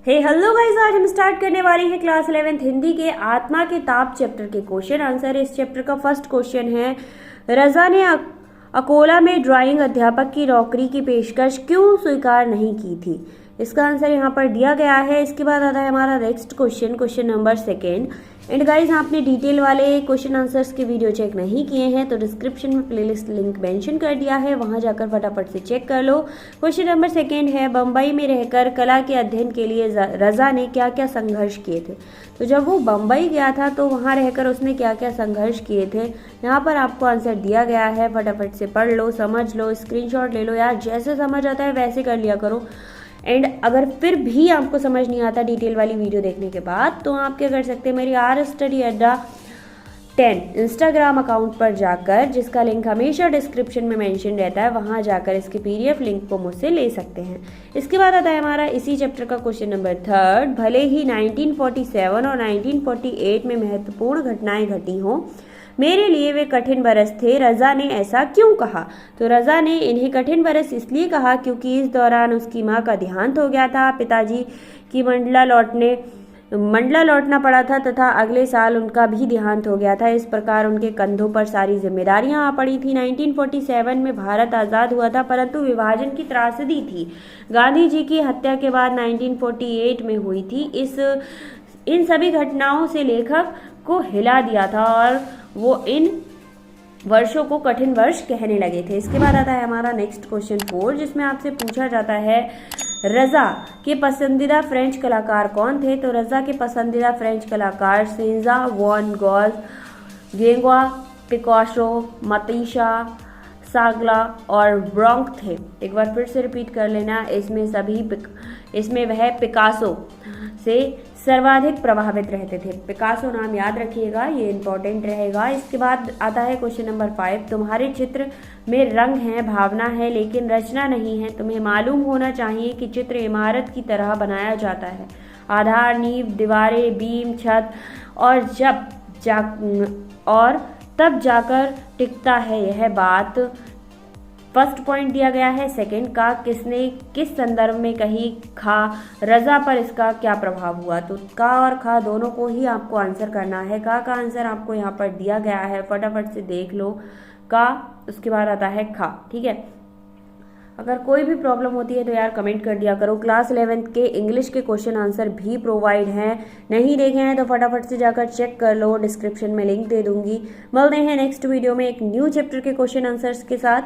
Hello guys, आज हम start करने वाले हैं क्लास 11th हिंदी के आत्मा के ताप चैप्टर के क्वेश्चन आंसर। इस चैप्टर का फर्स्ट क्वेश्चन है, रजा ने अकोला में ड्राइंग अध्यापक की नौकरी की पेशकश क्यों स्वीकार नहीं की थी। इसका आंसर यहाँ पर दिया गया है। इसके बाद आता है हमारा next question, question number 2। And guys, आपने डिटेल वाले क्वेश्चन आंसर्स के वीडियो चेक नहीं किए हैं तो डिस्क्रिप्शन में प्लेलिस्ट लिंक मेंशन कर दिया है, वहां जाकर फटाफट से चेक कर लो। क्वेश्चन नंबर 2 है, बम्बई में रहकर कला के अध्ययन के लिए रजा ने क्या क्या संघर्ष किए थे। तो जब वो बम्बई गया था तो वहां रहकर उसने क्या क्या संघर्ष किए थे, यहाँ पर आपको आंसर दिया गया है। फटाफट से पढ़ लो, समझ लो, स्क्रीनशॉट ले लो यार, जैसे समझ आता है वैसे कर लिया करो। एंड अगर फिर भी आपको समझ नहीं आता डिटेल वाली वीडियो देखने के बाद, तो आप क्या कर सकते हैं, मेरी आर स्टडी अड्डा 10 इंस्टाग्राम अकाउंट पर जाकर, जिसका लिंक हमेशा डिस्क्रिप्शन में मेंशन रहता है, वहां जाकर इसके पीडीएफ लिंक को मुझसे ले सकते हैं। इसके बाद आता है हमारा इसी चैप्टर का क्वेश्चन नंबर 3। भले ही 1947 और 1948 में महत्वपूर्ण घटनाएं घटी हों, मेरे लिए वे कठिन बरस थे। रजा ने ऐसा क्यों कहा। तो रजा ने इन्हें कठिन बरस इसलिए कहा क्योंकि इस दौरान उसकी मां का देहांत हो गया था, पिताजी की मंडला लौटना पड़ा था तथा अगले साल उनका भी देहांत हो गया था। इस प्रकार उनके कंधों पर सारी जिम्मेदारियां आ पड़ी थी। 1947 में भारत आजाद हुआ था, परंतु विभाजन की त्रासदी थी गांधी जी की हत्या के बाद 1948 में हुई थी। इन सभी घटनाओं से लेखक को हिला दिया था और वो इन वर्षों को कठिन वर्ष कहने लगे थे। इसके बाद आता है हमारा नेक्स्ट क्वेश्चन 4, जिसमें आपसे पूछा जाता है, रजा के पसंदीदा फ्रेंच कलाकार कौन थे। तो रजा के पसंदीदा फ्रेंच कलाकार सेंजा, वॉन गॉग, गेंगवा, पिकासो, मतीशा, सागला और ब्रोंक थे। एक बार फिर से रिपीट कर लेना, इसमें वह पिकासो से सर्वाधिक प्रभावित रहते थे। पिकासो नाम याद रखिएगा, ये इंपॉर्टेंट रहेगा। इसके बाद आता है क्वेश्चन नंबर 5, तुम्हारे चित्र में रंग है, भावना है, लेकिन रचना नहीं है। तुम्हें मालूम होना चाहिए कि चित्र इमारत की तरह बनाया जाता है। आधार, नींव, दीवारें, बीम, छत और तब जाकर टिकता है। यह बात फर्स्ट पॉइंट दिया गया है। सेकंड का, किसने किस संदर्भ में कही। खा, रजा पर इसका क्या प्रभाव हुआ। तो का और खा दोनों को ही आपको आंसर करना है। का आंसर आपको यहाँ पर दिया गया है, फटाफट से देख लो का। उसके बाद आता है खा, ठीक है। अगर कोई भी प्रॉब्लम होती है तो यार कमेंट कर दिया करो। क्लास 11th के इंग्लिश के क्वेश्चन आंसर भी प्रोवाइड हैं, नहीं देखे हैं तो फटाफट से जाकर चेक कर लो, डिस्क्रिप्शन में लिंक दे दूंगी। मिलते हैं नेक्स्ट वीडियो में एक न्यू चैप्टर के क्वेश्चन आंसर्स के साथ।